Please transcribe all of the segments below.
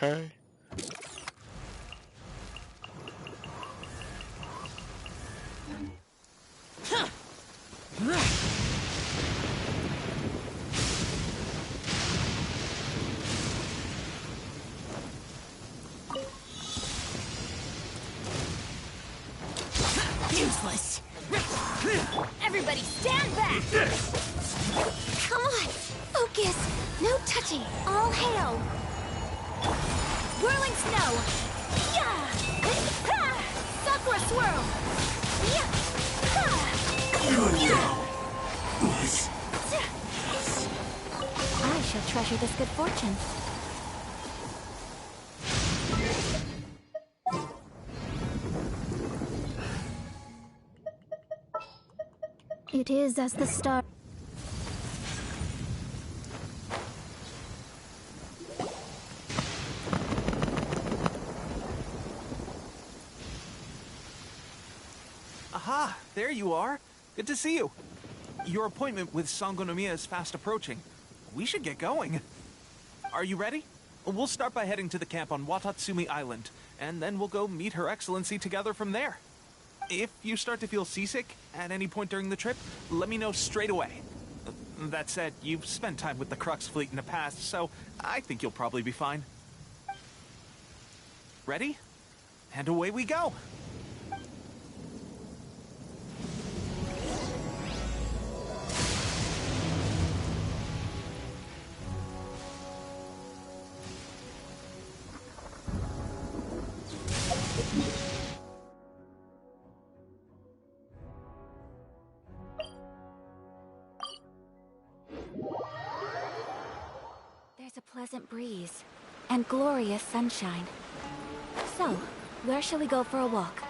Okay. Useless. Everybody stand back! Come on! Focus! No touching! All hail! Whirling snow! Yeah! Ha! Sakura swirl! Yeah! Ha! Yeah! I shall treasure this good fortune. It is as the star. Aha! There you are. Good to see you. Your appointment with Sangonomiya is fast approaching. We should get going. Are you ready? We'll start by heading to the camp on Watatsumi Island, and then we'll go meet Her Excellency together from there. If you start to feel seasick at any point during the trip, let me know straight away. That said, you've spent time with the Crux fleet in the past, so I think you'll probably be fine. Ready? And away we go! There's a pleasant breeze and glorious sunshine. So, where shall we go for a walk?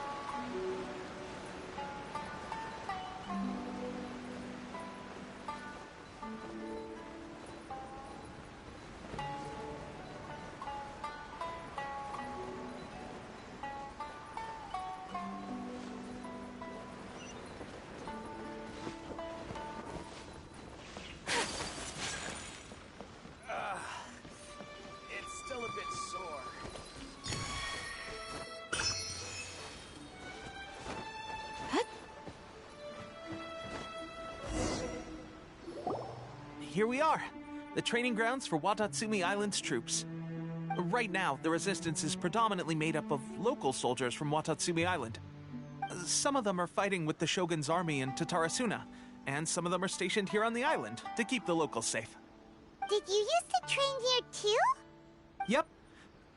It's still a bit sore. Here we are, the training grounds for Watatsumi Island's troops. Right now, the resistance is predominantly made up of local soldiers from Watatsumi Island. Some of them are fighting with the Shogun's army in Tatarasuna, and some of them are stationed here on the island to keep the locals safe. Did you used to train here too? Yep.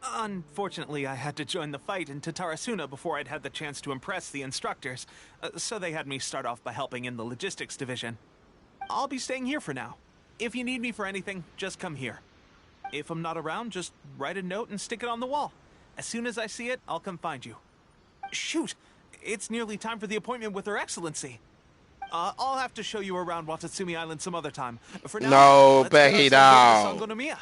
Unfortunately, I had to join the fight in Tatarasuna before I'd had the chance to impress the instructors, so they had me start off by helping in the logistics division. I'll be staying here for now. If you need me for anything, just come here. If I'm not around, just write a note and stick it on the wall. As soon as I see it, I'll come find you. Shoot! It's nearly time for the appointment with Her Excellency. I'll have to show you around Watatsumi Island some other time. For now, No, let's get Becky, ourselves no. into Sangonomiya.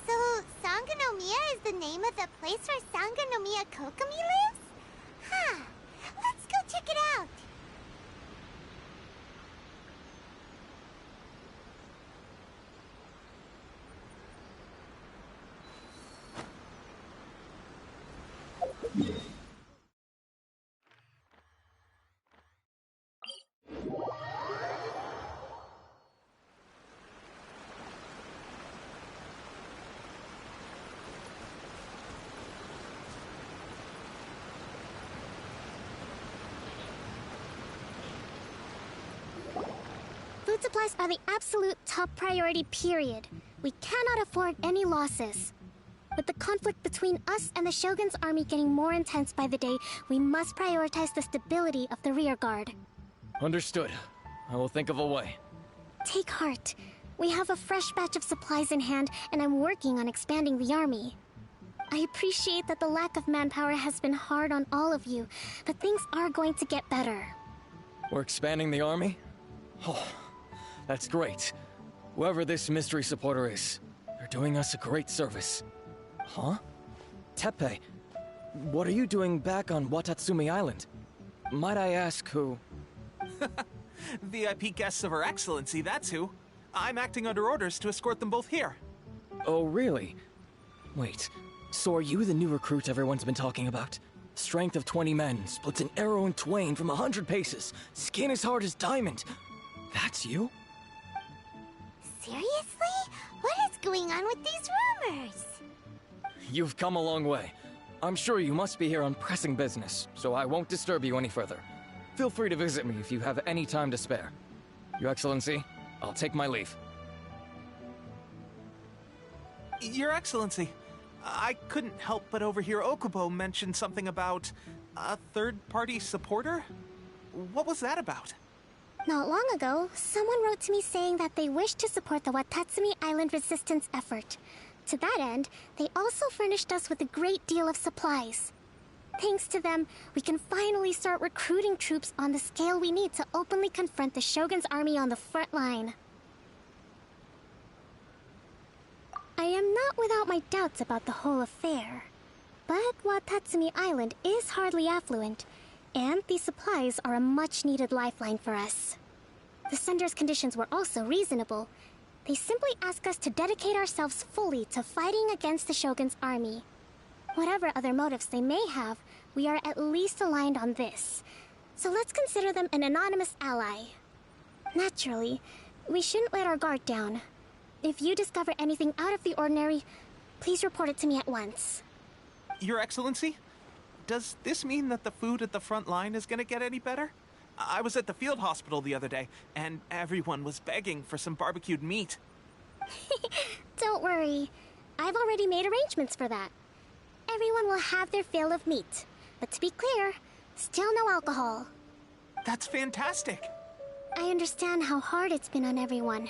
So, Sangonomiya is the name of the place where Sangonomiya Kokomi lives? Huh. Let's go check it out. Food supplies are the absolute top priority, period. We cannot afford any losses. With the conflict between us and the Shogun's army getting more intense by the day, we must prioritize the stability of the rear guard. Understood. I will think of a way. Take heart. We have a fresh batch of supplies in hand, and I'm working on expanding the army. I appreciate that the lack of manpower has been hard on all of you, but things are going to get better. We're expanding the army? Oh, that's great. Whoever this mystery supporter is, they're doing us a great service. Huh? Teppei, what are you doing back on Watatsumi Island? Might I ask who? VIP guests of Her Excellency, that's who. I'm acting under orders to escort them both here. Oh, really? Wait, so are you the new recruit everyone's been talking about? Strength of 20 men, splits an arrow in twain from 100 paces, skin as hard as diamond. That's you? Seriously? What is going on with these rumors? You've come a long way. I'm sure you must be here on pressing business, so I won't disturb you any further. Feel free to visit me if you have any time to spare. Your Excellency, I'll take my leave. Your Excellency, I couldn't help but overhear Okubo mention something about a third-party supporter? What was that about? Not long ago, someone wrote to me saying that they wish to support the Watatsumi Island resistance effort. To that end, they also furnished us with a great deal of supplies. Thanks to them, we can finally start recruiting troops on the scale we need to openly confront the Shogun's army on the front line. I am not without my doubts about the whole affair. But Watatsumi Island is hardly affluent, and these supplies are a much-needed lifeline for us. The sender's conditions were also reasonable. They simply ask us to dedicate ourselves fully to fighting against the Shogun's army. Whatever other motives they may have, we are at least aligned on this. So let's consider them an anonymous ally. Naturally, we shouldn't let our guard down. If you discover anything out of the ordinary, please report it to me at once. Your Excellency, does this mean that the food at the front line is gonna get any better? I was at the field hospital the other day, and everyone was begging for some barbecued meat. Don't worry. I've already made arrangements for that. Everyone will have their fill of meat. But to be clear, still no alcohol. That's fantastic! I understand how hard it's been on everyone.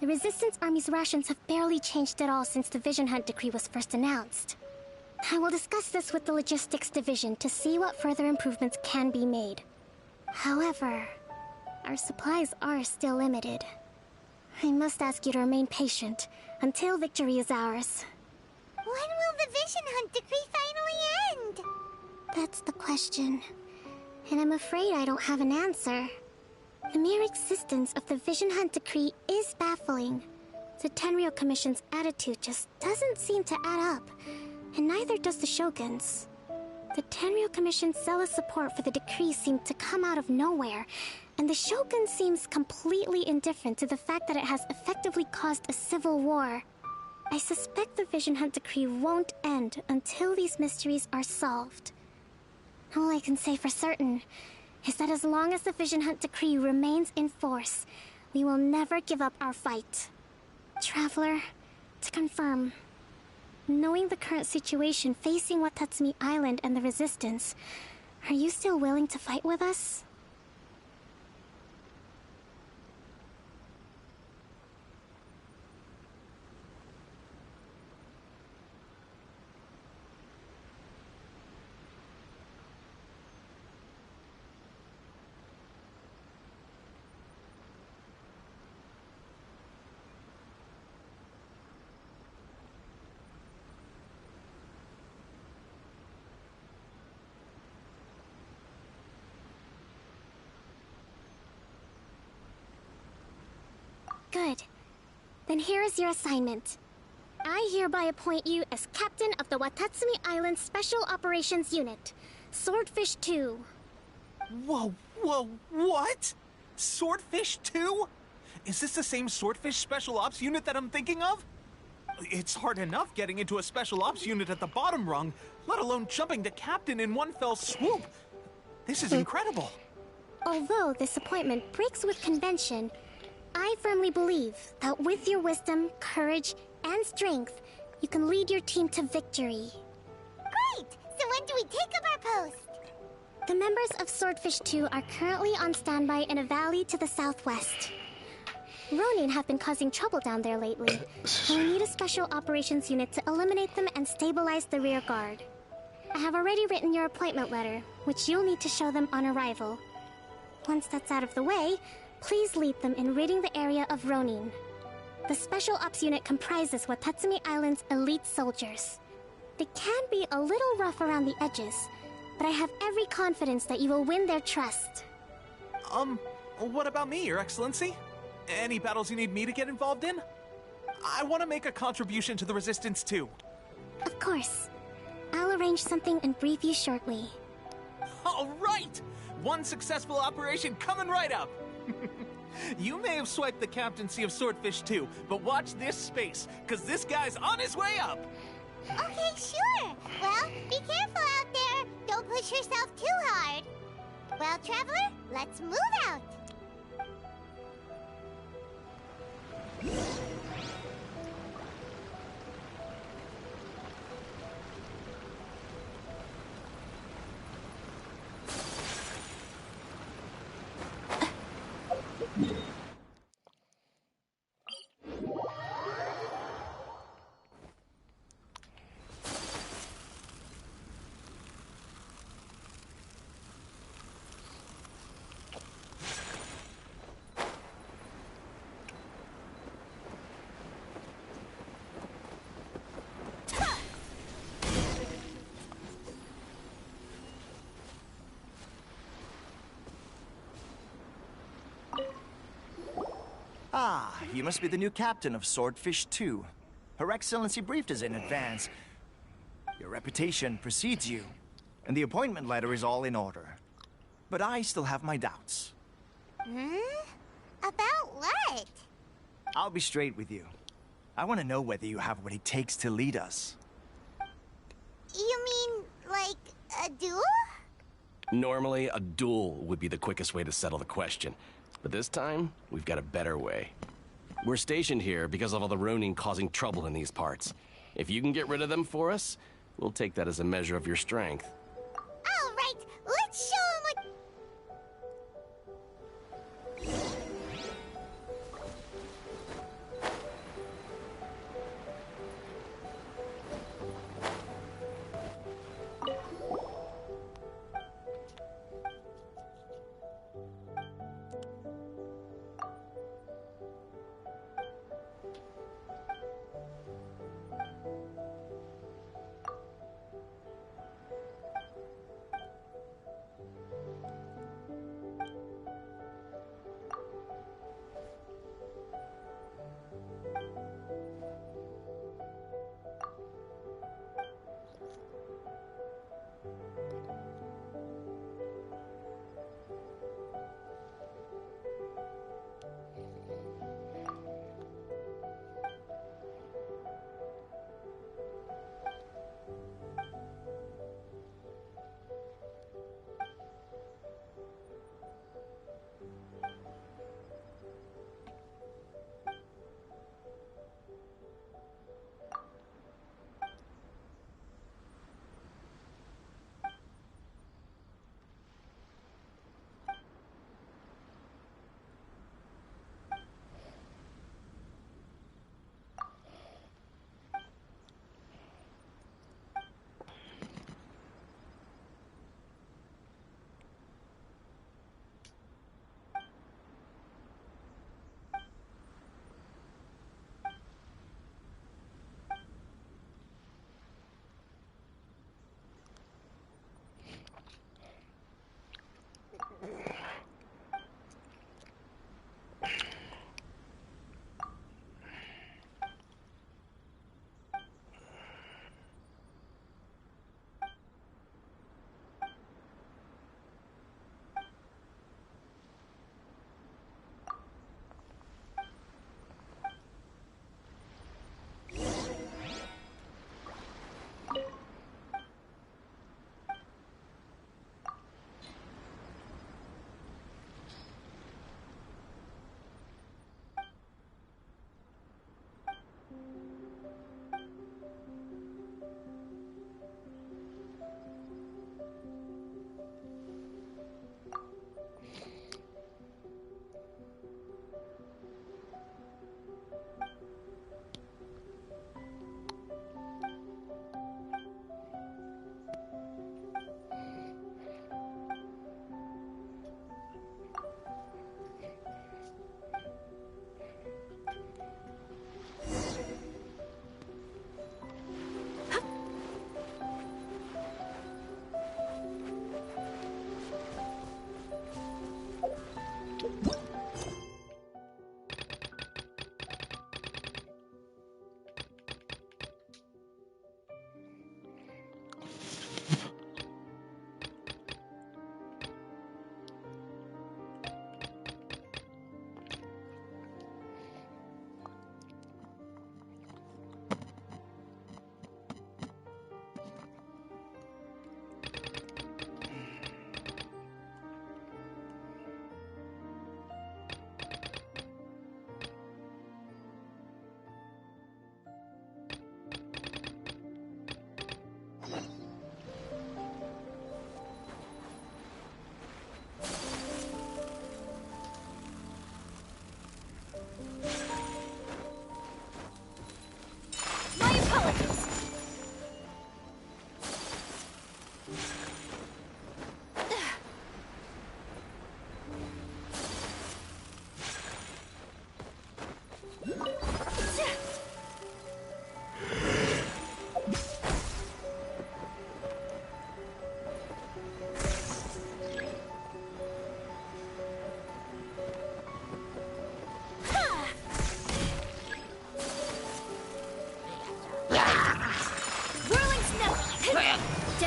The Resistance Army's rations have barely changed at all since the Vision Hunt decree was first announced. I will discuss this with the Logistics Division to see what further improvements can be made. However, our supplies are still limited. I must ask you to remain patient until victory is ours. When will the Vision Hunt decree finally end? That's the question. And I'm afraid I don't have an answer. The mere existence of the Vision Hunt decree is baffling. The Tenryou Commission's attitude just doesn't seem to add up, and neither does the Shogun's. The Tenryou Commission's zealous support for the decree seemed to come out of nowhere, and the Shogun seems completely indifferent to the fact that it has effectively caused a civil war. I suspect the Vision Hunt decree won't end until these mysteries are solved. All I can say for certain is that as long as the Vision Hunt decree remains in force, we will never give up our fight. Traveler, to confirm, knowing the current situation facing Watatsumi Island and the Resistance, are you still willing to fight with us? Good. Then here is your assignment. I hereby appoint you as captain of the Watatsumi Island Special Operations Unit, Swordfish 2. Whoa, what? Swordfish 2? Is this the same Swordfish Special Ops unit that I'm thinking of? It's hard enough getting into a Special Ops unit at the bottom rung, let alone jumping to captain in one fell swoop. This is incredible. Although this appointment breaks with convention, I firmly believe that with your wisdom, courage, and strength, you can lead your team to victory. Great! So when do we take up our post? The members of Swordfish 2 are currently on standby in a valley to the southwest. Ronin have been causing trouble down there lately, and we need a special operations unit to eliminate them and stabilize the rear guard. I have already written your appointment letter, which you'll need to show them on arrival. Once that's out of the way, please lead them in ridding the area of Ronin. The Special Ops unit comprises Watatsumi Island's elite soldiers. They can be a little rough around the edges, but I have every confidence that you will win their trust. What about me, Your Excellency? Any battles you need me to get involved in? I want to make a contribution to the Resistance too. Of course. I'll arrange something and brief you shortly. All right! One successful operation coming right up! You may have swiped the captaincy of Swordfish too, but watch this space, because this guy's on his way up! Okay, sure. Well, be careful out there. Don't push yourself too hard. Well, Traveler, let's move out. Ah, you must be the new captain of Swordfish 2. Her Excellency briefed us in advance. Your reputation precedes you, and the appointment letter is all in order. But I still have my doubts. About what? I'll be straight with you. I want to know whether you have what it takes to lead us. You mean, like, a duel? Normally, a duel would be the quickest way to settle the question. But this time, we've got a better way. We're stationed here because of all the Ronin causing trouble in these parts. If you can get rid of them for us, we'll take that as a measure of your strength. All right, let's show him what...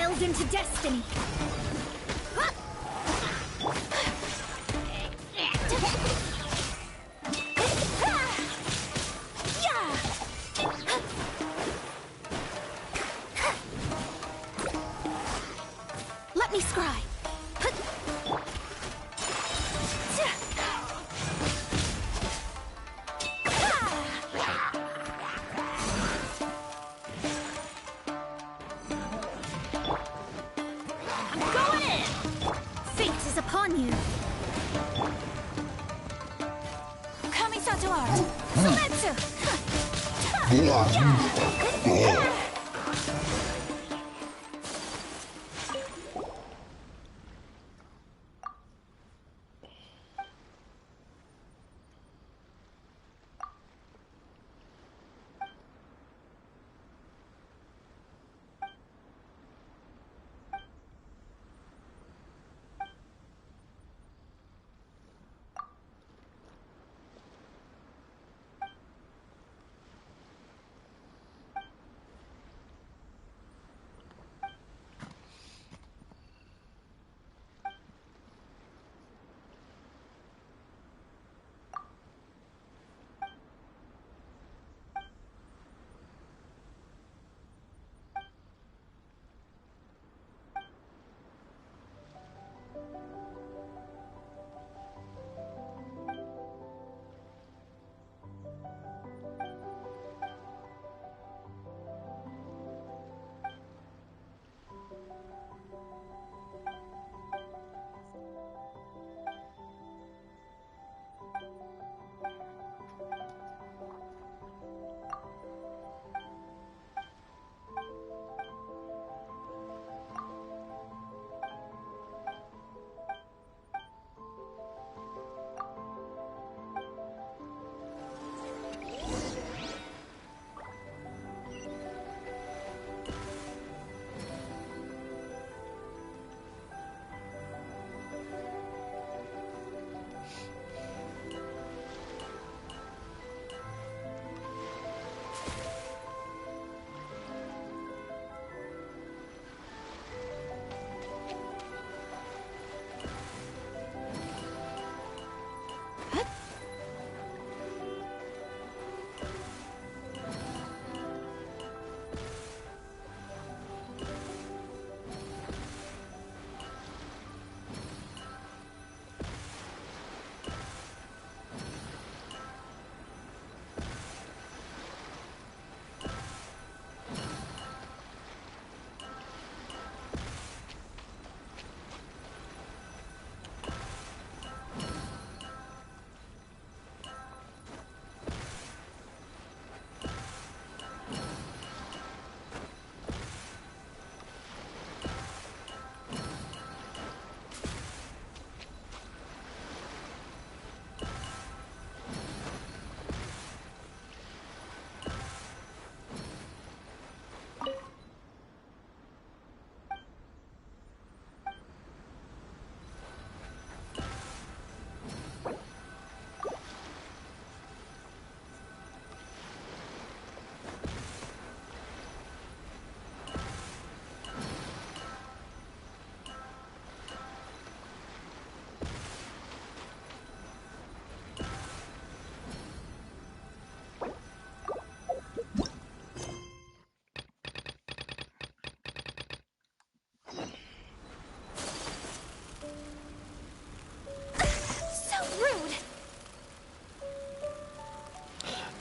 delved into destiny. Let me scry. I'm going in. Fate is upon you. Kamisato art. Sumetsu.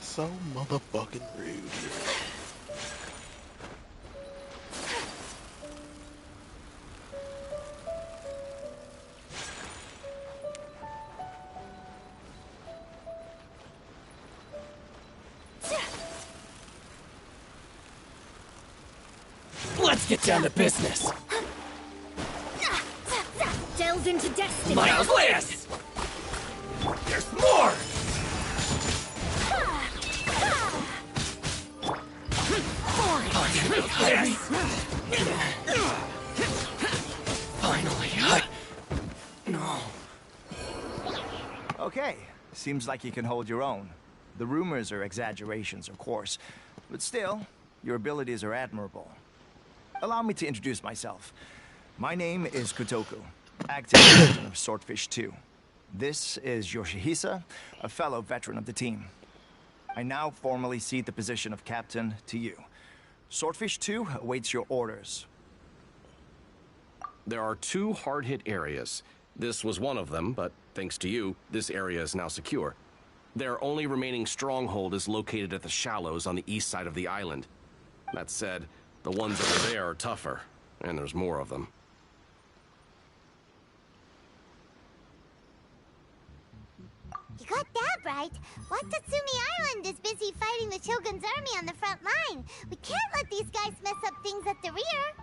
So motherfucking rude. Let's get down to business. Delved into destiny. Miles Lance! There's more! Finally, No. Okay, seems like you can hold your own. The rumors are exaggerations, of course, but still, your abilities are admirable. Allow me to introduce myself. My name is Kotoku, acting captain of Swordfish 2. This is Yoshihisa, a fellow veteran of the team. I now formally cede the position of captain to you. Swordfish 2 awaits your orders. There are 2 hard-hit areas. This was one of them, but thanks to you, this area is now secure. Their only remaining stronghold is located at the shallows on the east side of the island. That said, the ones over there are tougher, and there's more of them. You got that right. Watatsumi Island is busy fighting the Shogun's army on the front line. We can't let these guys mess up things at the rear.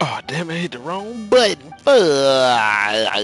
Oh, damn, I hit the wrong button. Fuck.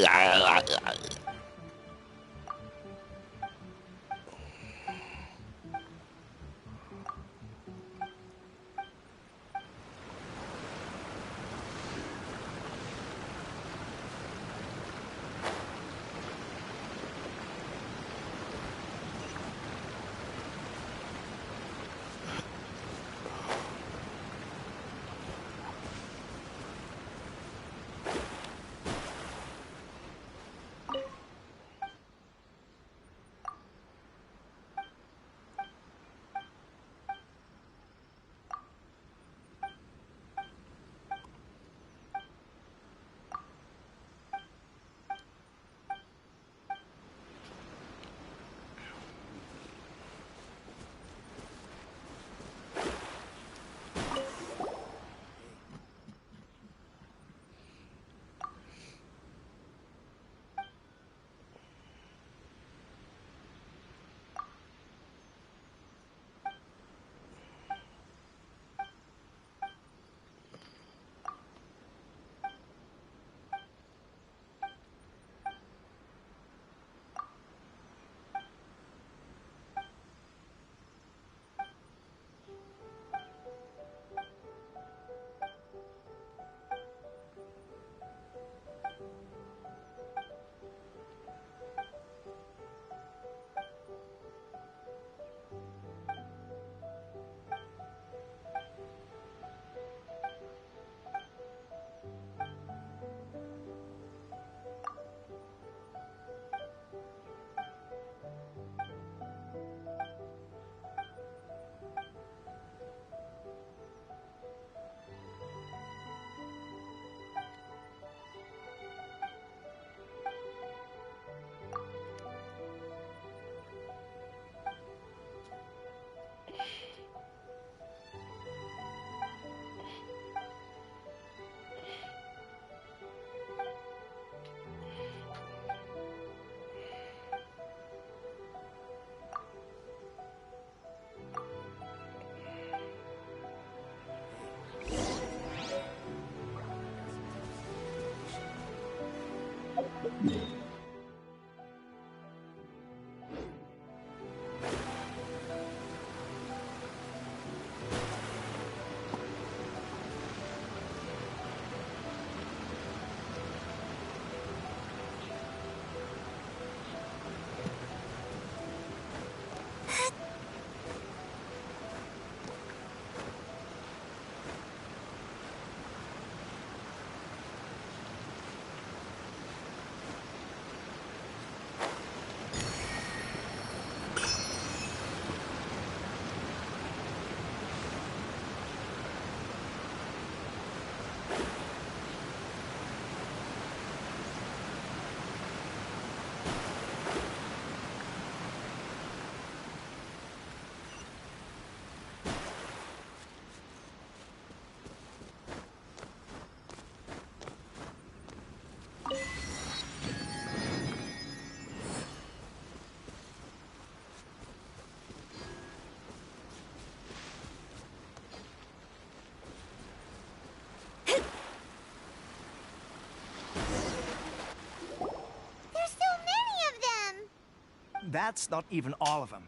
That's not even all of them.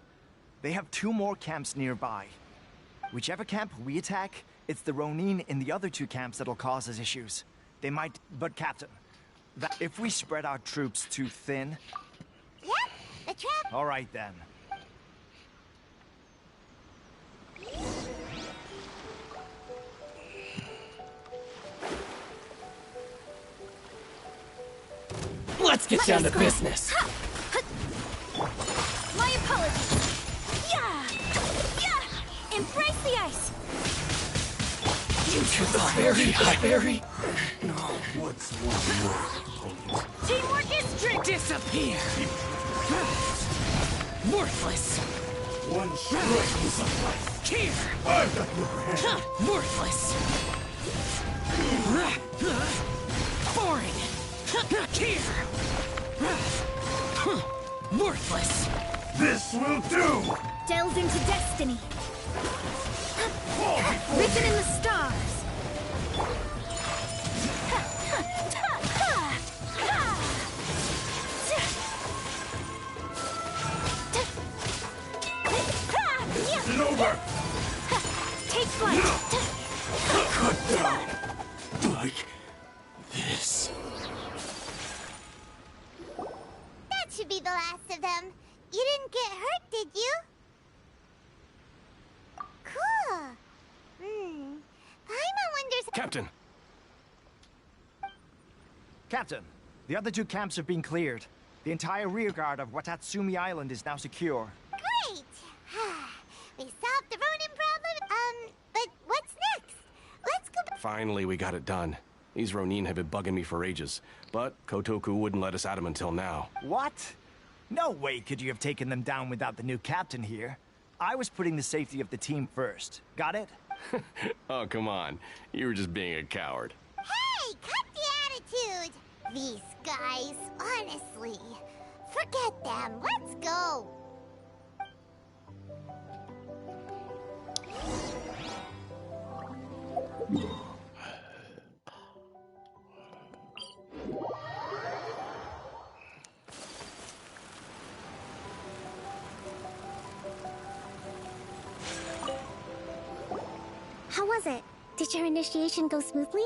They have 2 more camps nearby. Whichever camp we attack, it's the Ronin in the other 2 camps that'll cause us issues. They might... But Captain, that if we spread our troops too thin... Yep, the trap... All right then. Let's get down to business. My apologies. Yeah! Yeah! Embrace the ice! Into the very... Teamwork is strength! Disappear! Worthless! One strike will suffice. Here! I've got the upper hand. Worthless! Boring! Here! Worthless! This will do! Delved into destiny. Written in the stars. It's over! Take flight. Cut down! Like this. That should be the last of them. You didn't get hurt, did you? Cool. Paimon wonders... Captain! Captain, the other 2 camps have been cleared. The entire rearguard of Watatsumi Island is now secure. Great! We solved the Ronin problem. But what's next? Let's go back. Finally, we got it done. These Ronin have been bugging me for ages, but Kotoku wouldn't let us at them until now. What? No way could you have taken them down without the new captain here. I was putting the safety of the team first. Got it? Oh, come on. You were just being a coward. Hey, cut the attitude! These guys, honestly. Forget them. Let's go. How was it? Did your initiation go smoothly?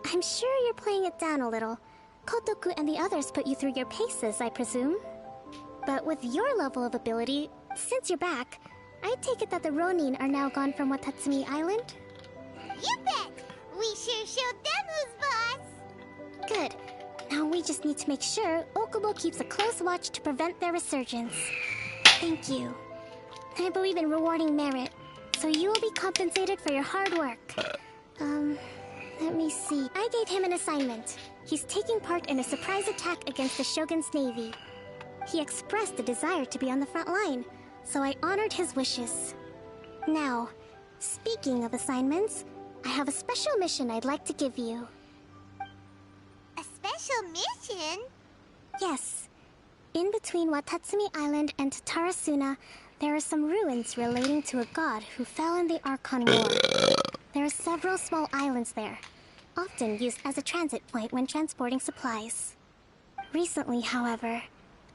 I'm sure you're playing it down a little. Kotoku and the others put you through your paces, I presume. But with your level of ability, since you're back, I take it that the Ronin are now gone from Watatsumi Island? You bet! We sure showed them who's boss! Good. Now we just need to make sure Okubo keeps a close watch to prevent their resurgence. Thank you. I believe in rewarding merit, so you will be compensated for your hard work. Let me see. I gave him an assignment. He's taking part in a surprise attack against the Shogun's navy. He expressed a desire to be on the front line, so I honored his wishes. Now, speaking of assignments, I have a special mission I'd like to give you. A special mission? Yes. In between Watatsumi Island and Tatarasuna, there are some ruins relating to a god who fell in the Archon War. There are several small islands there, often used as a transit point when transporting supplies. Recently, however,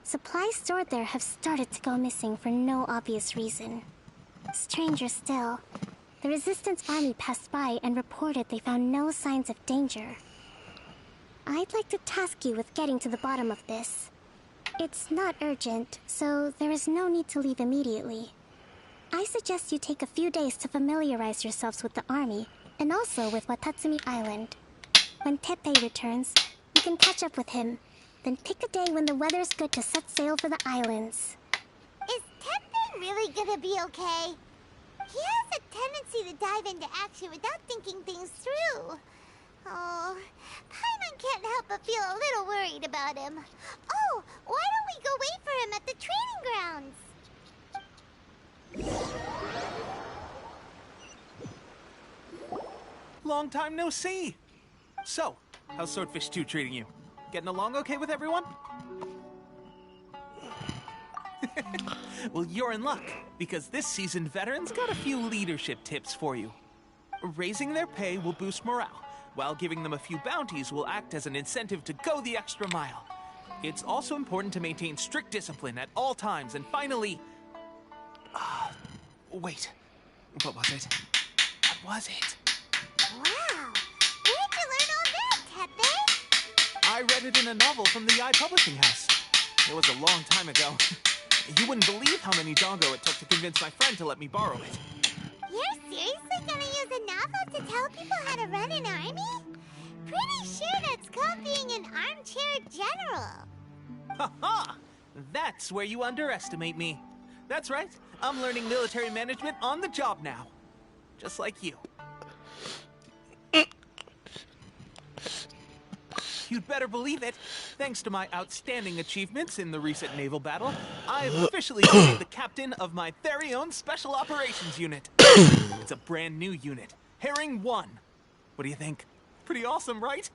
supplies stored there have started to go missing for no obvious reason. Stranger still, the Resistance Army passed by and reported they found no signs of danger. I'd like to task you with getting to the bottom of this. It's not urgent, so there is no need to leave immediately. I suggest you take a few days to familiarize yourselves with the army, and also with Watatsumi Island. When Teppei returns, you can catch up with him, then pick a day when the weather's good to set sail for the islands. Is Teppei really gonna be okay? He has a tendency to dive into action without thinking things through. Oh, Paimon can't help but feel a little worried about him. Oh, why don't we go wait for him at the training grounds? Long time no see. So, how's Swordfish 2 treating you? Getting along okay with everyone? Well, you're in luck, because this seasoned veteran's got a few leadership tips for you. Raising their pay will boost morale, while giving them a few bounties will act as an incentive to go the extra mile. It's also important to maintain strict discipline at all times, and finally... wait. What was it? What was it? Wow! Where'd you learn all that, Tepe? I read it in a novel from the I Publishing House. It was a long time ago. You wouldn't believe how many dongo it took to convince my friend to let me borrow it. You're seriously gonna use a novel to tell people how to run an army? Pretty sure that's called being an armchair general. Ha ha! That's where you underestimate me. That's right. I'm learning military management on the job now. Just like you. You'd better believe it. Thanks to my outstanding achievements in the recent naval battle, I've officially become the captain of my very own Special Operations Unit. It's a brand new unit, Herring 1. What do you think? Pretty awesome, right?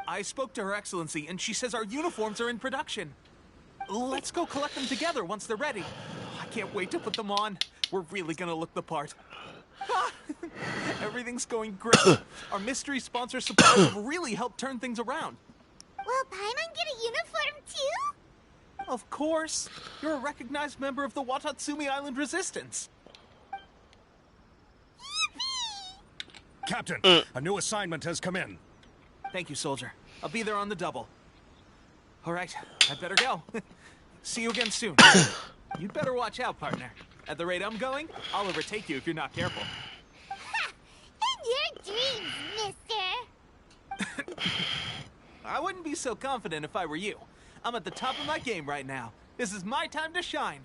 I spoke to Her Excellency, and she says our uniforms are in production. Let's go collect them together once they're ready. I can't wait to put them on. We're really gonna look the part. Everything's going great. Our mystery sponsor suppliers have really helped turn things around. Will Paimon get a uniform too? Of course. You're a recognized member of the Watatsumi Island Resistance. Yippee! Captain, a new assignment has come in. Thank you, soldier. I'll be there on the double. All right, I'd better go. See you again soon. You'd better watch out, partner. At the rate I'm going, I'll overtake you if you're not careful. Ha! In your dreams, mister! I wouldn't be so confident if I were you. I'm at the top of my game right now. This is my time to shine.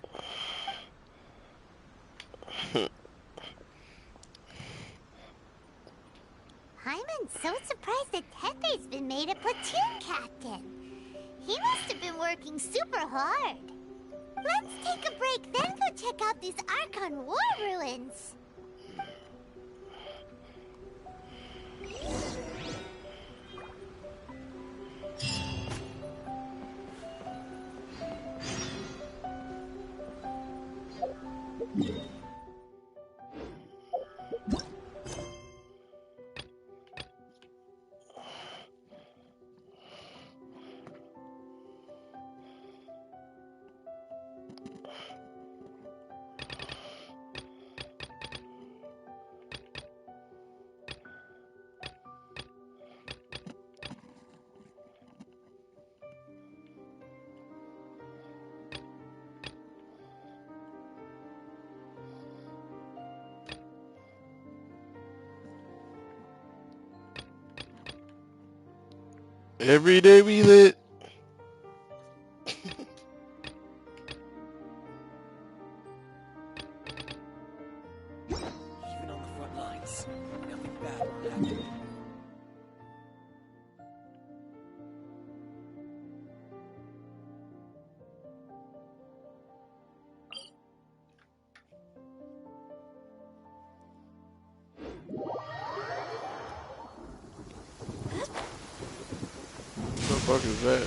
Paimon's so surprised that Tepe's been made a platoon captain. He must have been working super hard. Let's take a break, then go check out these Archon War ruins. Every day we lit. Even on the front lines, nothing bad will happen. What the fuck is that?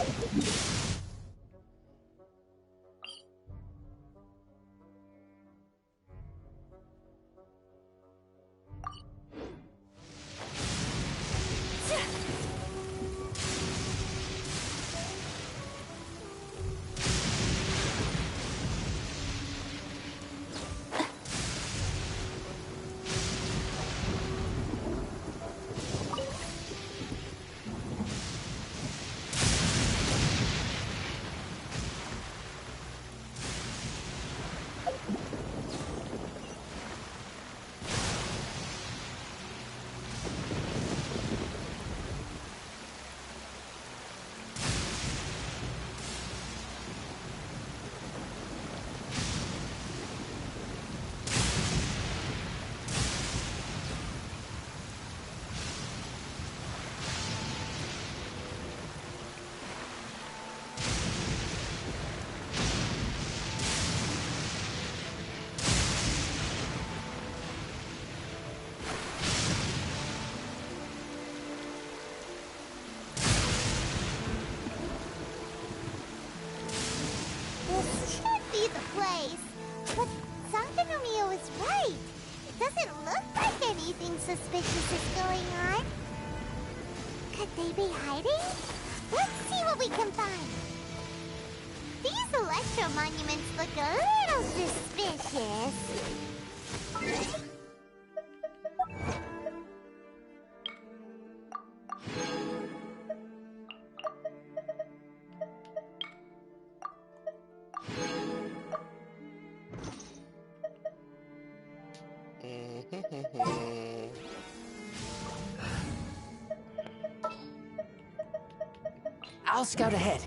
This should be the place. But Sankanomio is right. It doesn't look like anything suspicious is going on. Could they be hiding? Let's see what we can find. ancestral monuments look a little suspicious. I'll scout ahead.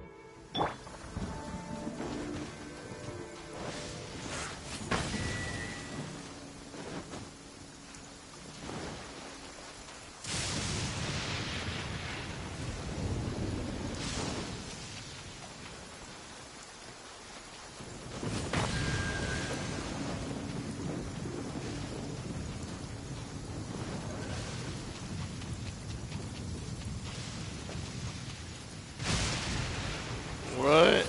What?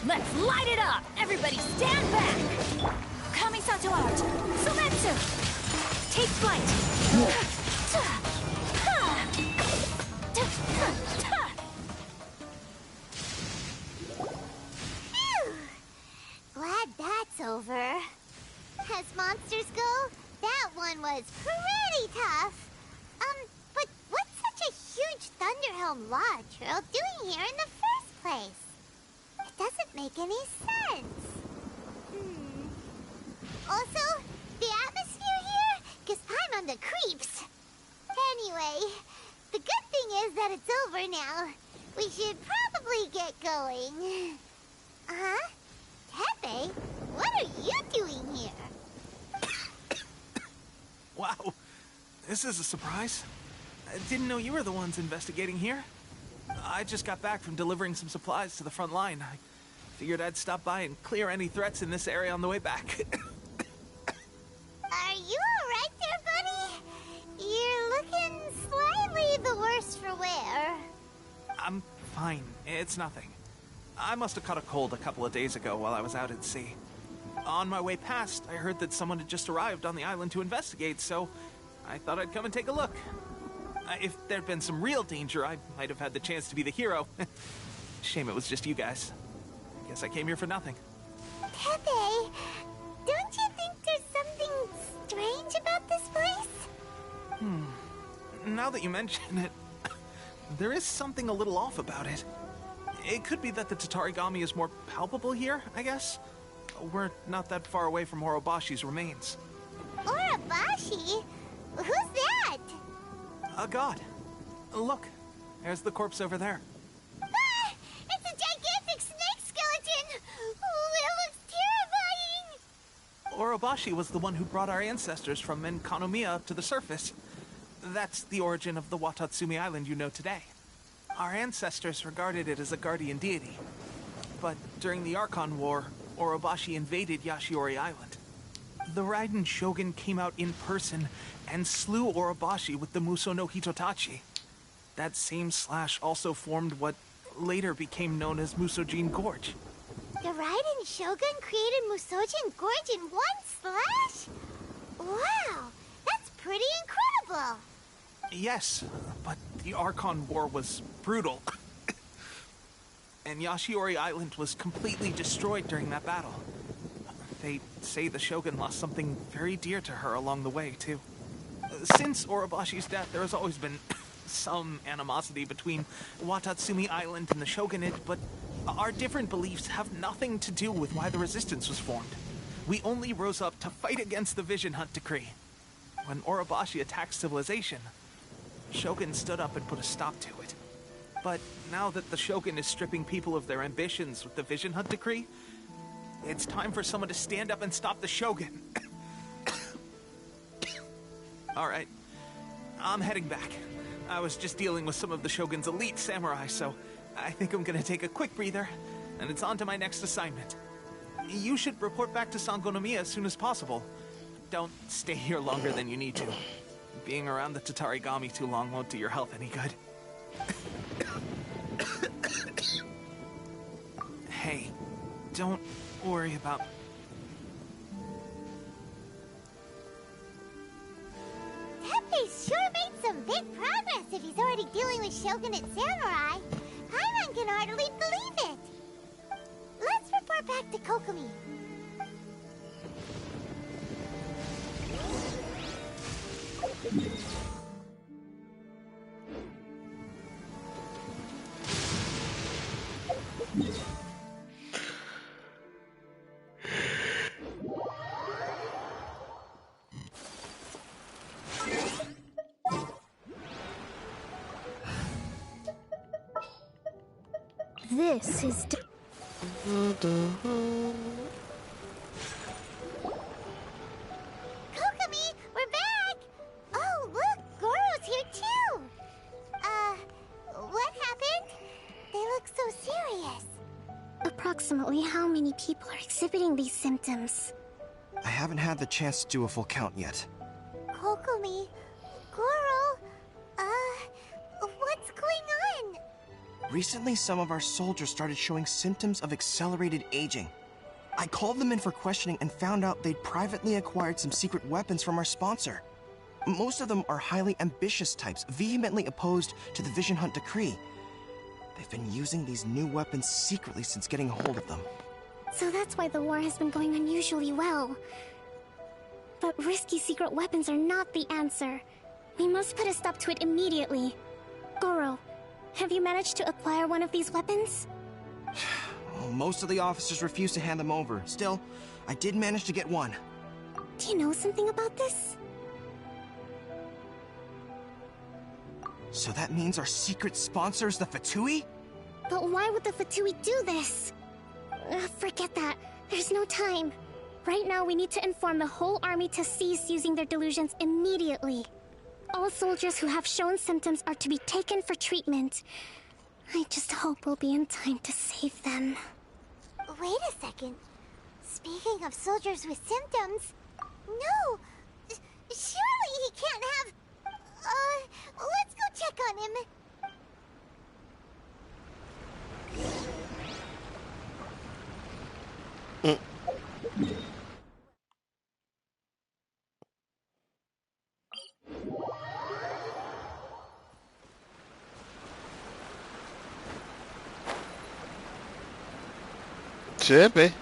Let's light it up! Everybody stand back! Kamisato art! Sometsu! Take flight! Phew! Glad that's over. As monsters go, that one was pretty tough. But what's such a huge Thunderhelm Lodge Earl doing here in the first place? It doesn't make any sense. Also, the atmosphere here gives Paimon the creeps. Anyway, the good thing is that it's over now. We should probably get going. Uh-huh? Tepe, what are you doing here? Wow, this is a surprise. I didn't know you were the ones investigating here. I just got back from delivering some supplies to the front line. I figured I'd stop by and clear any threats in this area on the way back. Are you alright there, buddy? You're looking slightly the worse for wear. I'm fine. It's nothing. I must have caught a cold a couple of days ago while I was out at sea. On my way past, I heard that someone had just arrived on the island to investigate, so I thought I'd come and take a look. If there'd been some real danger, I might have had the chance to be the hero. Shame it was just you guys. Guess I came here for nothing. Tepe, don't you think there's something strange about this place? Now that you mention it, there is something a little off about it. It could be that the Tatarigami is more palpable here, I guess. We're not that far away from Orobashi's remains. Orobashi? Who's that? A god. Look, there's the corpse over there. Ah! It's a gigantic snake skeleton! Oh, it looks terrifying! Orobashi was the one who brought our ancestors from Enkanomiya to the surface. That's the origin of the Watatsumi Island you know today. Our ancestors regarded it as a guardian deity. But during the Archon War, Orobashi invaded Yashiori Island. The Raiden Shogun came out in person and slew Orobashi with the Muso no Hitotachi. That same slash also formed what later became known as Musojin Gorge. The Raiden Shogun created Musojin Gorge in one slash? Wow, that's pretty incredible! Yes, but the Archon War was brutal. And Yashiori Island was completely destroyed during that battle. They say the Shogun lost something very dear to her along the way, too. Since Orobashi's death, there has always been some animosity between Watatsumi Island and the Shogunate, but our different beliefs have nothing to do with why the resistance was formed. We only rose up to fight against the Vision Hunt Decree. When Orobashi attacked civilization, Shogun stood up and put a stop to it. But now that the Shogun is stripping people of their ambitions with the Vision Hunt decree, it's time for someone to stand up and stop the Shogun. All right, I'm heading back. I was just dealing with some of the Shogun's elite samurai, so I think I'm gonna take a quick breather, and it's on to my next assignment. You should report back to Sangonomiya as soon as possible. Don't stay here longer than you need to. Being around the Tatarigami too long won't do your health any good. Hey, don't worry about... Teppei sure made some big progress if he's already dealing with Shogunate samurai. Paimon can hardly believe it. Let's report back to Kokomi. This is... Kokomi, we're back! Oh, look, Goro's here too! What happened? They look so serious. Approximately how many people are exhibiting these symptoms? I haven't had the chance to do a full count yet. Kokomi, Goro, what's going on? Recently, some of our soldiers started showing symptoms of accelerated aging. I called them in for questioning and found out they'd privately acquired some secret weapons from our sponsor. Most of them are highly ambitious types, vehemently opposed to the Vision Hunt decree. They've been using these new weapons secretly since getting a hold of them. So that's why the war has been going unusually well. But risky secret weapons are not the answer. We must put a stop to it immediately. Goro, have you managed to acquire one of these weapons? Well, most of the officers refuse to hand them over. Still, I did manage to get one. Do you know something about this? So that means our secret sponsor is the Fatui? But why would the Fatui do this? Forget that. There's no time. Right now, we need to inform the whole army to cease using their delusions immediately. All soldiers who have shown symptoms are to be taken for treatment. I just hope we'll be in time to save them. Wait a second. Speaking of soldiers with symptoms... No! Surely he can't have... let's go check on him. Teppei.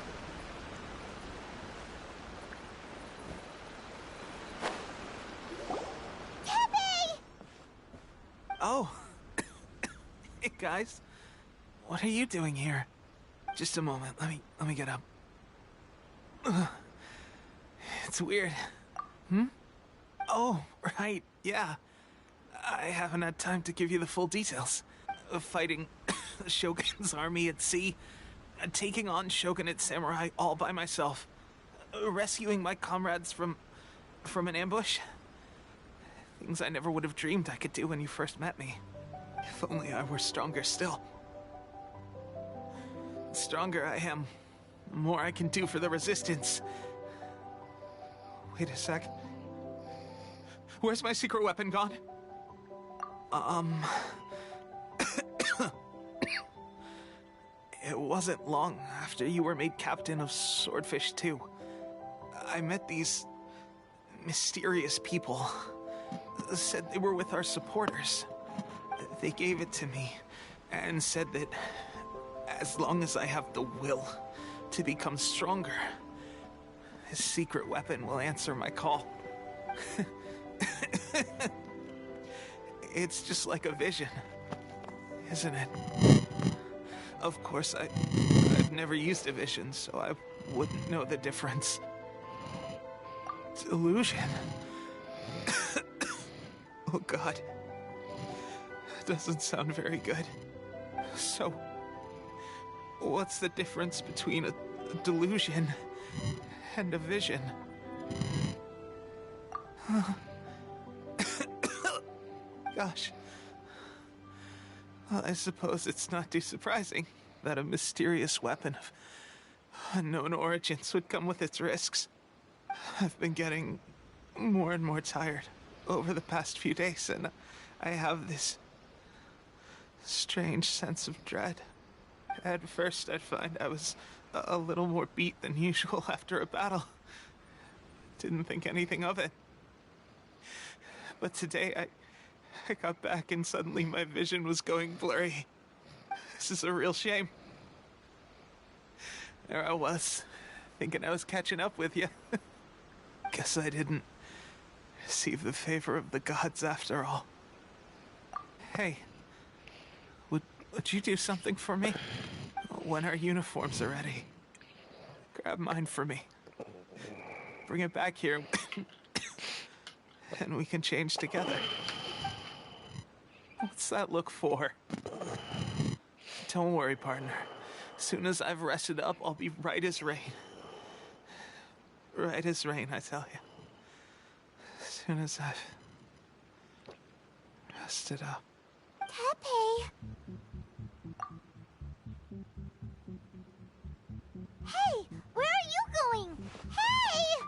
Oh. Hey, guys. What are you doing here? Just a moment. Let me get up. It's weird. Oh, right. Yeah. I haven't had time to give you the full details of fighting the Shogun's army at sea, taking on Shogunate samurai all by myself, rescuing my comrades from an ambush. Things I never would have dreamed I could do when you first met me. If only I were stronger still. The stronger I am, the more I can do for the Resistance. Wait a sec. Where's my secret weapon gone? It wasn't long after you were made captain of Swordfish 2. I met these mysterious people. Said they were with our supporters. They gave it to me and said that as long as I have the will to become stronger, his secret weapon will answer my call. It's just like a vision, isn't it? Of course, I've never used a vision, so I wouldn't know the difference. Delusion. Oh God. That doesn't sound very good. So, what's the difference between a delusion and a vision? Gosh. Well, I suppose it's not too surprising that a mysterious weapon of unknown origins would come with its risks. I've been getting more and more tired over the past few days, and I have this strange sense of dread. At first, I'd find I was a little more beat than usual after a battle. Didn't think anything of it. But today, I got back and suddenly my vision was going blurry. This is a real shame. There I was, thinking I was catching up with you. Guess I didn't receive the favor of the gods after all. Hey, would you do something for me? When our uniforms are ready, grab mine for me. Bring it back here, and we can change together. What's that look for? Don't worry, partner. Soon as I've rested up, I'll be right as rain. Right as rain, I tell you. Soon as I've rested up. Tepe! Hey! Where are you going? Hey!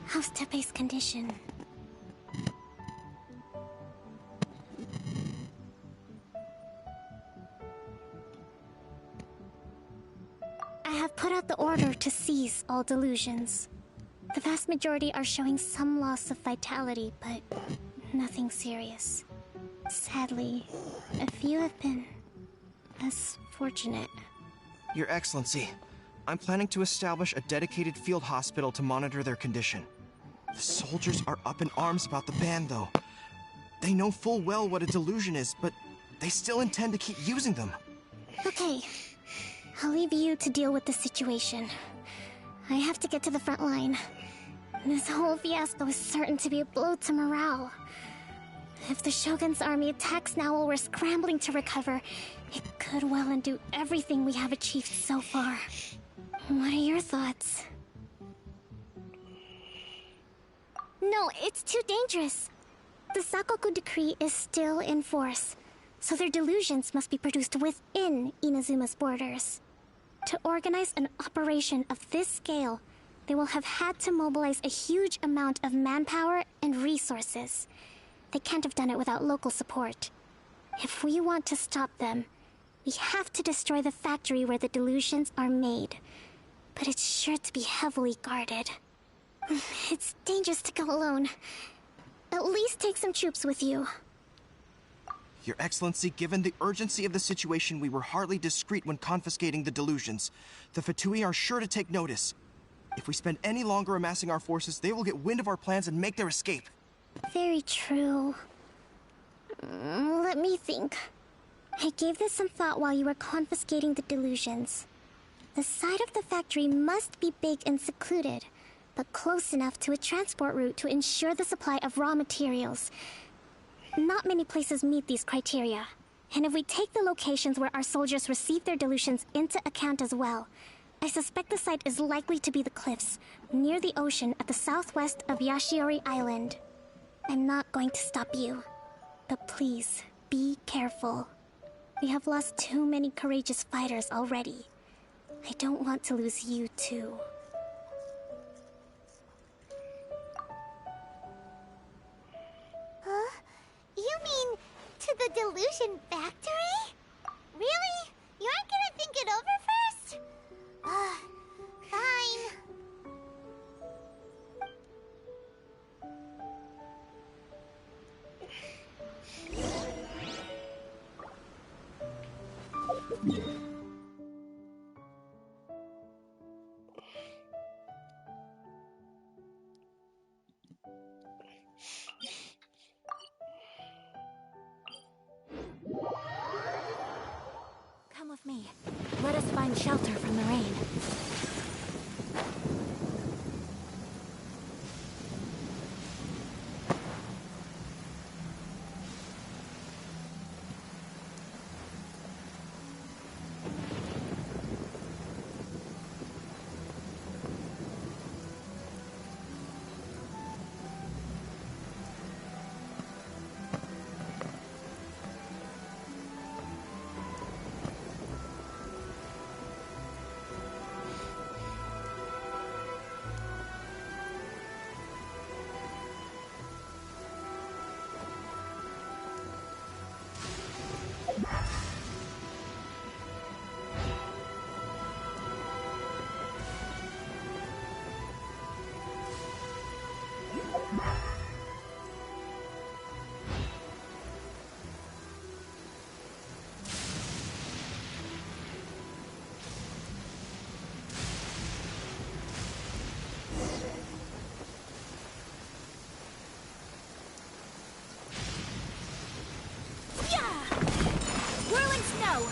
How's Tepe's condition? I have put out the order to seize all delusions. The vast majority are showing some loss of vitality, but nothing serious. Sadly, a few have been less fortunate. Your Excellency, I'm planning to establish a dedicated field hospital to monitor their condition. The soldiers are up in arms about the ban, though. They know full well what a delusion is, but they still intend to keep using them. Okay, I'll leave you to deal with the situation. I have to get to the front line. This whole fiasco is certain to be a blow to morale. If the Shogun's army attacks now while we're scrambling to recover, it could well undo everything we have achieved so far. What are your thoughts? No, it's too dangerous. The Sakoku decree is still in force, so their delusions must be produced within Inazuma's borders. To organize an operation of this scale, they will have had to mobilize a huge amount of manpower and resources. They can't have done it without local support. If we want to stop them, we have to destroy the factory where the delusions are made. But it's sure to be heavily guarded. It's dangerous to go alone. At least take some troops with you. Your Excellency, given the urgency of the situation, we were hardly discreet when confiscating the delusions. The Fatui are sure to take notice. If we spend any longer amassing our forces, they will get wind of our plans and make their escape. Very true. Let me think. I gave this some thought while you were confiscating the delusions. The side of the factory must be big and secluded, but close enough to a transport route to ensure the supply of raw materials. Not many places meet these criteria, and if we take the locations where our soldiers receive their delusions into account as well, I suspect the site is likely to be the cliffs, near the ocean at the southwest of Yashiori Island. I'm not going to stop you, but please, be careful. We have lost too many courageous fighters already. I don't want to lose you too. Huh? You mean to the delusion factory? Really? You aren't gonna think it over first? Fine. find shelter from the rain. Whirling snow!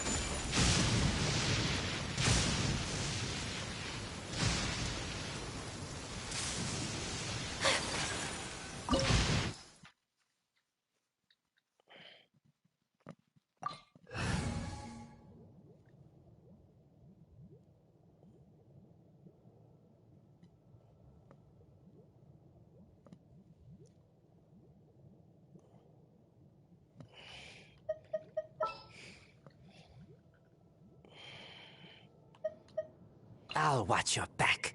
I'll watch your back.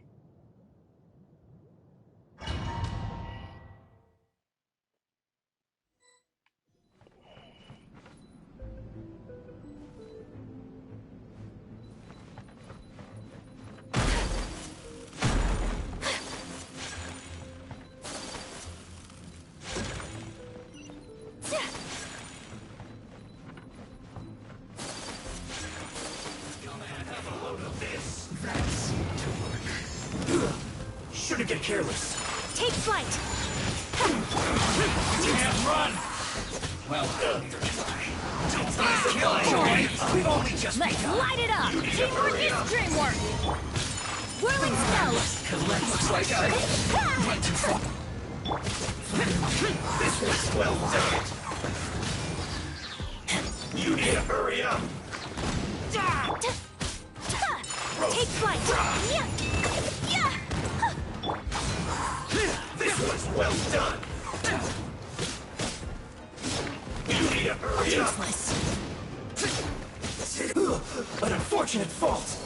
Shouldn't get careless. Take flight! Can't run! Well, kill Joy! We've only just Let's begun. light it up! Teamwork is dreamwork! Whirling snow! Looks like I went too far. This was well done. You need to hurry up. Take flight! Yeah! This was well done. You need to hurry up. An unfortunate fault.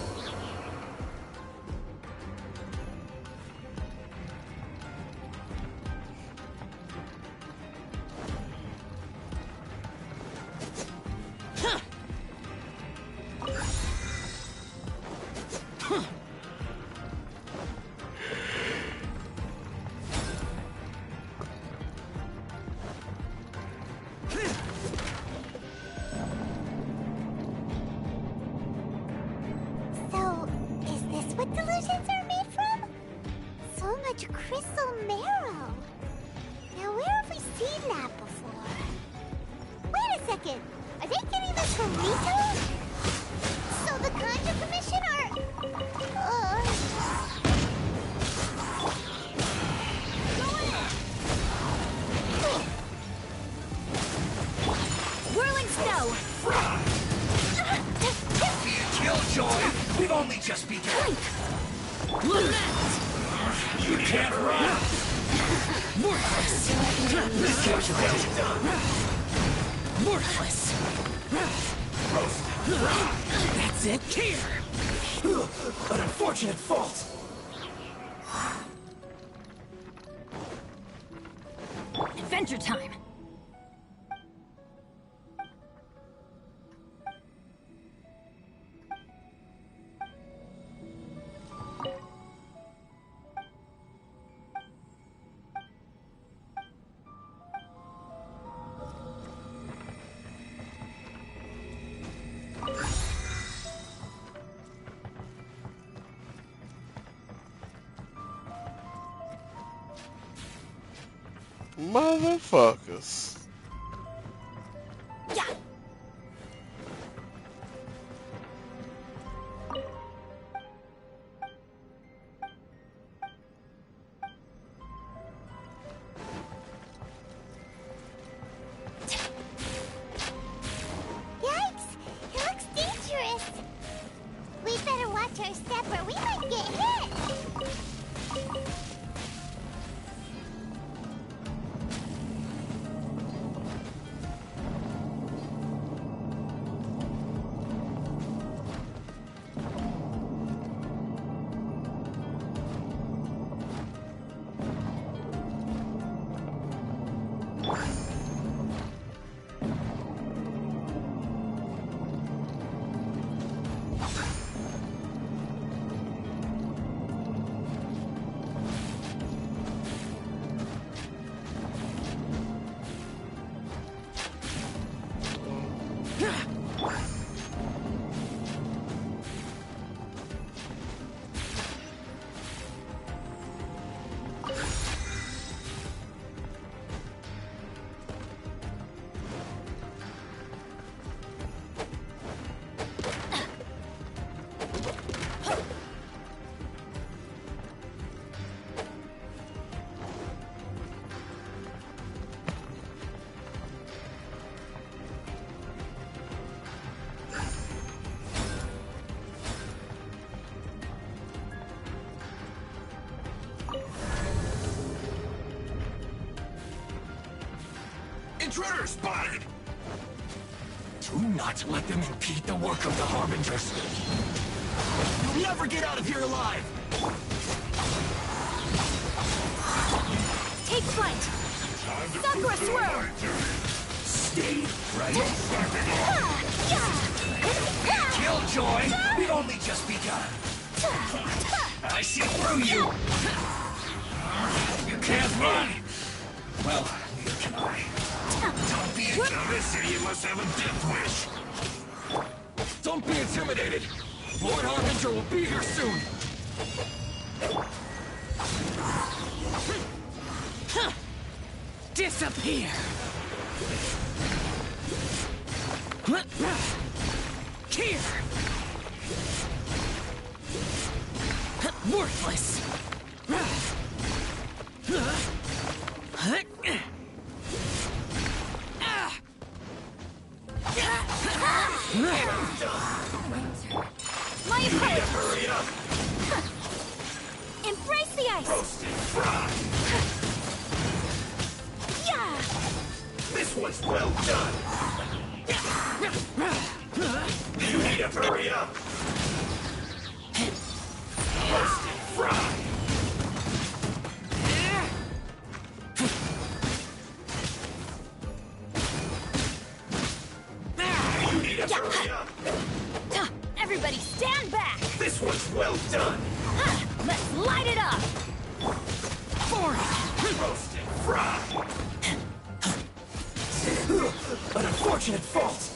So, is this what delusions are made from? So much crystal marrow. Now, where have we seen that before? Wait a second. Are they getting this from Rito? So the Conjure Commission are... Whirling snow! Killjoy! We've only just begun. You can't run. Worthless! This was well done. Worthless! That's it! Here! An unfortunate fault. Adventure time! Motherfuckers. Yeah! Intruder spotted! Do not let them impede the work of the Harbingers. You'll never get out of here alive! Take flight! Sakura swirl! Stay right. Killjoy! We've only just begun. I see through you! You can't run! Well, neither can I. Don't be a novice, or you must have a death wish. Don't be intimidated. Lord Harbinger will be here soon. Disappear! Here! Worthless! My approach! Hurry up! Embrace the ice! Roasted fry! Yeah! This was well done! You need to hurry up! Roasted fry! You need to hurry up! Everybody stand back! This was well done! Let's light it up! Roasted fry! An unfortunate fault!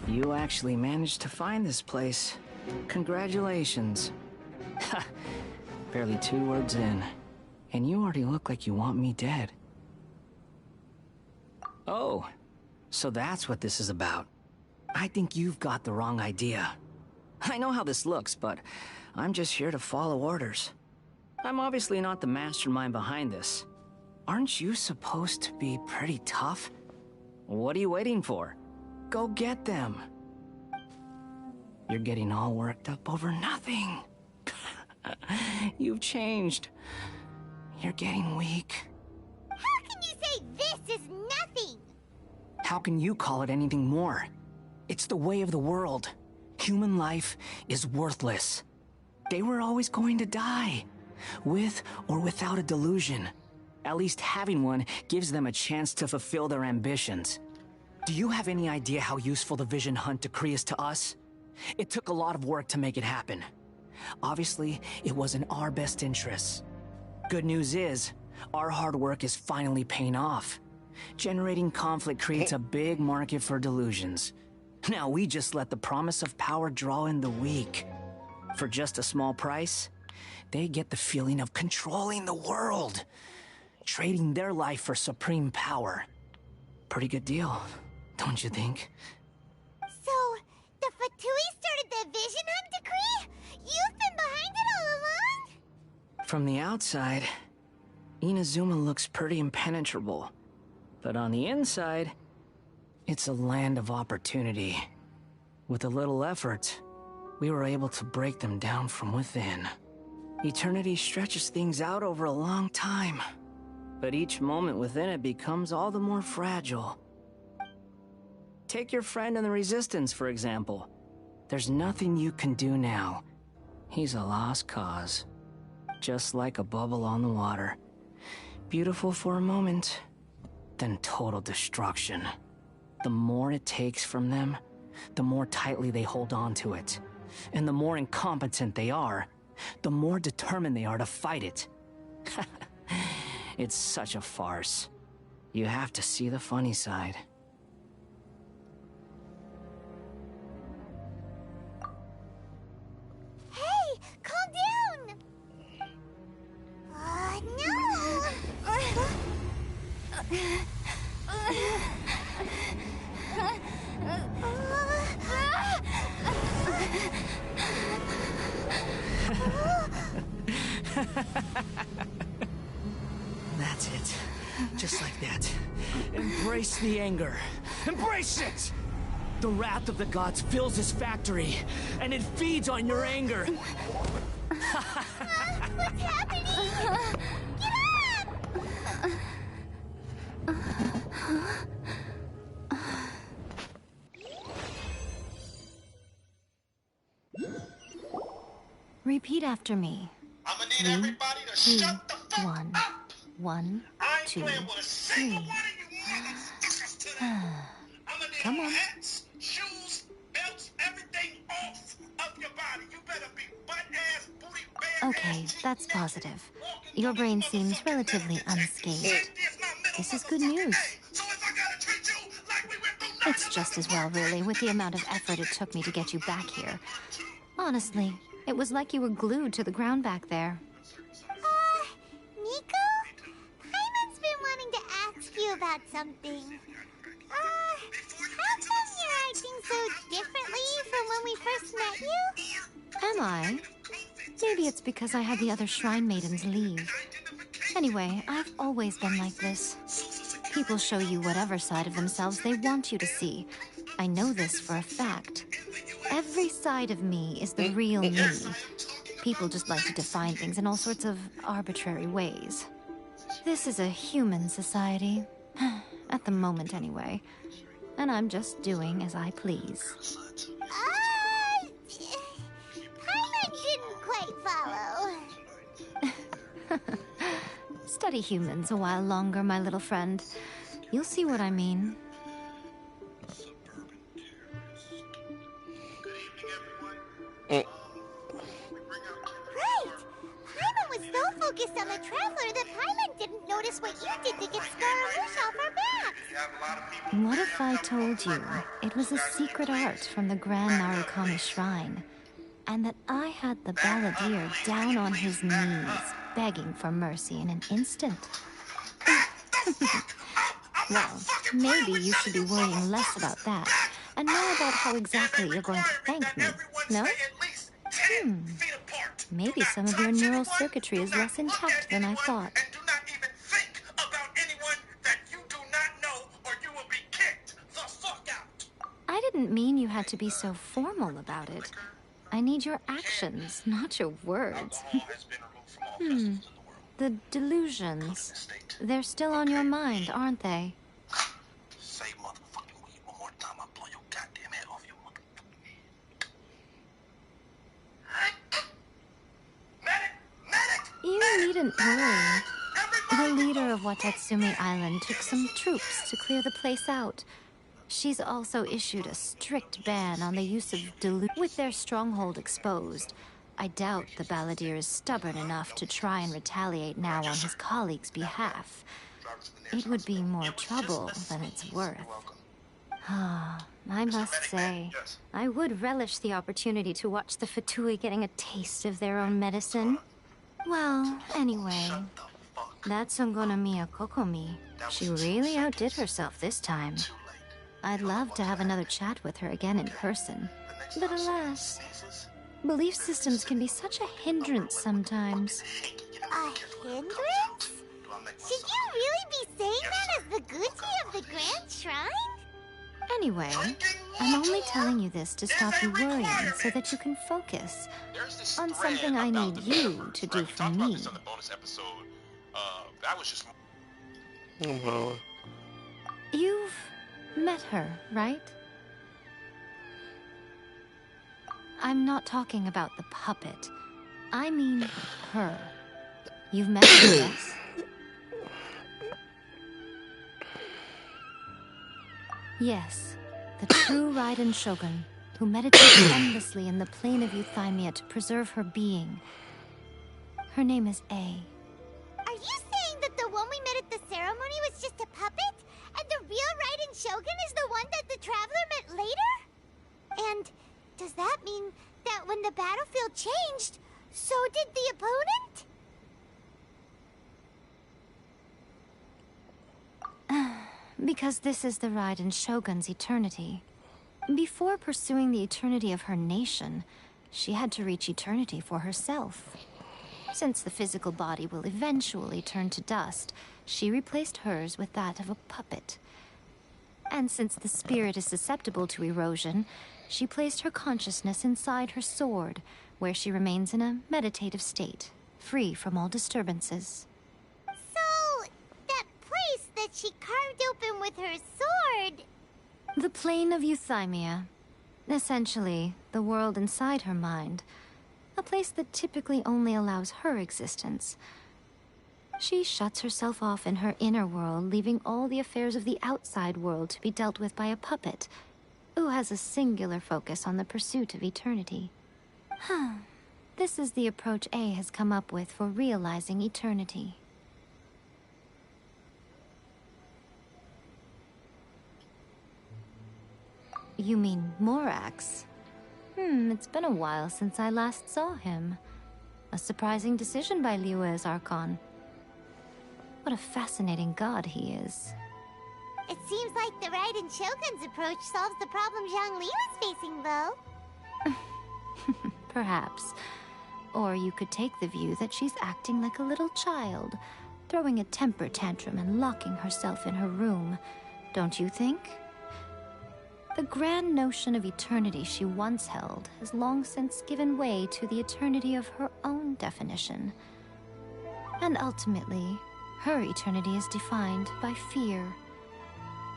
You actually managed to find this place. Congratulations. Ha! Barely 2 words in, and you already look like you want me dead. Oh, so that's what this is about. I think you've got the wrong idea. I know how this looks, but I'm just here to follow orders. I'm obviously not the mastermind behind this. Aren't you supposed to be pretty tough? What are you waiting for? Go get them. You're getting all worked up over nothing. You've changed. You're getting weak. How can you say this is nothing? How can you call it anything more? It's the way of the world. Human life is worthless. They were always going to die, with or without a delusion. At least having one gives them a chance to fulfill their ambitions. Do you have any idea how useful the Vision Hunt decree is to us? It took a lot of work to make it happen. Obviously, it was in our best interests. Good news is, our hard work is finally paying off. Generating conflict creates a big market for delusions. Now we just let the promise of power draw in the weak. For just a small price, they get the feeling of controlling the world. Trading their life for supreme power. Pretty good deal, don't you think? So, the Fatui started the Vision Hunt decree? You've been behind it all along? From the outside, Inazuma looks pretty impenetrable. But on the inside, it's a land of opportunity. With a little effort, we were able to break them down from within. Eternity stretches things out over a long time, but each moment within it becomes all the more fragile. Take your friend in the Resistance, for example. There's nothing you can do now. He's a lost cause. Just like a bubble on the water. Beautiful for a moment, then total destruction. The more it takes from them, the more tightly they hold on to it. And the more incompetent they are, the more determined they are to fight it. It's such a farce. You have to see the funny side. Embrace the anger. Embrace it! The wrath of the gods fills this factory, and it feeds on your anger. What's happening? Get up! Repeat after me. I'ma need everybody to shut the fuck 1, up. 1, I ain't 2, playing with a single 3. one of you motherfuckers today. I'ma need Come all on. hats, shoes, belts, everything off of your body. You better be butt-ass, booty, bare Okay, ass, that's cheek, positive. walking Your through brain this seems motherfucking relatively metal detector. unscathed. Safety is my middle This is good motherfucking news. name. So if I gotta treat you like we went through It's just as well, really, with the amount of effort it took me to get you back here. Honestly, it was like you were glued to the ground back there. Nico? Paimon's been wanting to ask you about something. How come you're acting so differently from when we first met you? Am I? Maybe it's because I had the other shrine maidens leave. Anyway, I've always been like this. People show you whatever side of themselves they want you to see. I know this for a fact. Every side of me is the real me. People just like to define things in all sorts of arbitrary ways. This is a human society. At the moment, anyway. And I'm just doing as I please. Paimon didn't quite follow. Study humans a while longer, my little friend. You'll see what I mean. Right! Paimon was so focused on the Traveler that Paimon didn't notice what you did to get Scaramouche off our backs. What if I told you it was a secret art from the Grand Narukami Shrine, and that I had the balladeer down on his knees, begging for mercy in an instant? Well, maybe you should be worrying less about that, and more about how exactly you're going to thank me, no? Maybe some of your neural circuitry is less intact than I thought. And do not even think about anyone that you do not know, or you will be kicked the fuck out. I didn't mean you had to be so formal about it. I need your actions, not your words. The delusions. They're still on your mind, aren't they? Say motherfucking weed one more time, I'll blow your goddamn head off your motherfucking. You needn't worry. The leader of Watatsumi Island took some troops to clear the place out. She's also issued a strict ban on the use of With their stronghold exposed, I doubt the balladeer is stubborn enough to try and retaliate now on his colleague's behalf. It would be more trouble than it's worth. Ah, I must say, I would relish the opportunity to watch the Fatui getting a taste of their own medicine. Well, anyway, that Songonomiya Kokomi, she really outdid herself this time. I'd love to have another chat with her again in person. But alas, belief systems can be such a hindrance sometimes. A hindrance? Should you really be saying that as the Gucci of the Grand Shrine? Anyway, I'm only telling you this to stop you worrying so that you can focus on something I need you to do for me. You've met her, right? I'm not talking about the puppet. I mean her. You've met her, yes? Yes, the true Raiden Shogun, who meditates endlessly in the plane of Euthymia to preserve her being. Her name is A. Are you saying that the one we met at the ceremony was just a puppet? And the real Raiden Shogun is the one that the Traveler met later? And does that mean that when the battlefield changed, so did the opponent? Because this is the Raiden Shogun's eternity. Before pursuing the eternity of her nation, she had to reach eternity for herself. Since the physical body will eventually turn to dust, she replaced hers with that of a puppet. And since the spirit is susceptible to erosion, she placed her consciousness inside her sword, where she remains in a meditative state, free from all disturbances. So, that place that she carved open with her sword... The plane of euthymia. Essentially, the world inside her mind. A place that typically only allows her existence. She shuts herself off in her inner world, leaving all the affairs of the outside world to be dealt with by a puppet, who has a singular focus on the pursuit of eternity. This is the approach A has come up with for realizing eternity. You mean Morax? It's been a while since I last saw him. A surprising decision by Liyue's Archon. What a fascinating god he is. It seems like the Raiden Shogun's approach solves the problem Zhongli was facing, though. Perhaps. Or you could take the view that she's acting like a little child, throwing a temper tantrum and locking herself in her room. Don't you think? The grand notion of eternity she once held has long since given way to the eternity of her own definition. And ultimately, her eternity is defined by fear.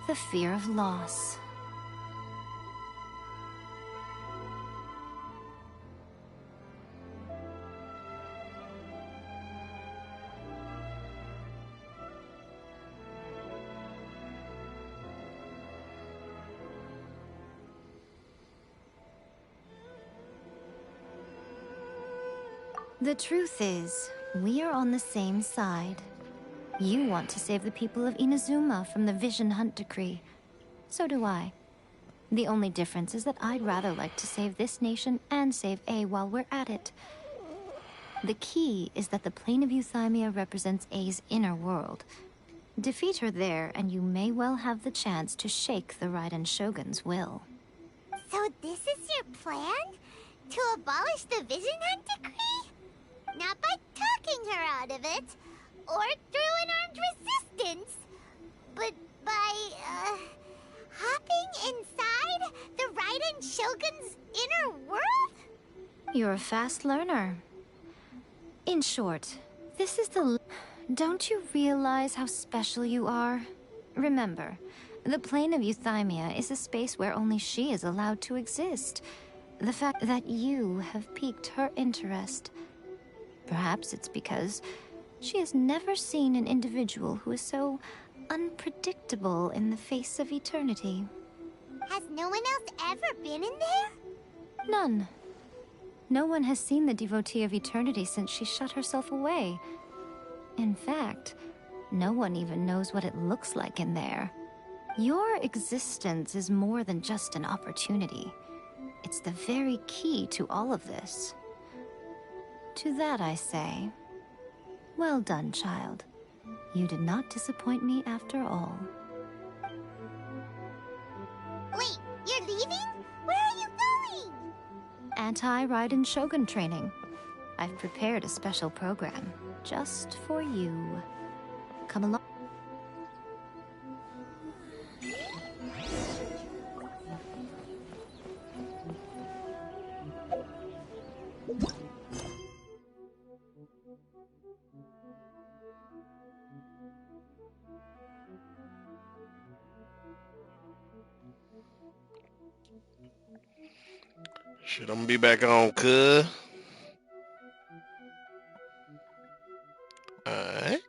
The fear of loss. The truth is, we are on the same side. You want to save the people of Inazuma from the Vision Hunt decree. So do I. The only difference is that I'd rather like to save this nation and save A while we're at it. The key is that the plane of euthymia represents A's inner world. Defeat her there, and you may well have the chance to shake the Raiden Shogun's will. So this is your plan? To abolish the Vision Hunt decree? Not by talking her out of it, or through an armed resistance, but by, hopping inside the Raiden Shogun's inner world? You're a fast learner. In short, this is the... Don't you realize how special you are? Remember, the plane of euthymia is a space where only she is allowed to exist. The fact that you have piqued her interest. Perhaps it's because she has never seen an individual who is so unpredictable in the face of eternity. Has no one else ever been in there? None. No one has seen the devotee of eternity since she shut herself away. In fact, no one even knows what it looks like in there. Your existence is more than just an opportunity. It's the very key to all of this. To that I say, well done, child. You did not disappoint me after all. Wait, you're leaving? Where are you going? Anti-Raiden Shogun training. I've prepared a special program just for you. Come along. Shit, I'm gonna be back on, cuz. Alright.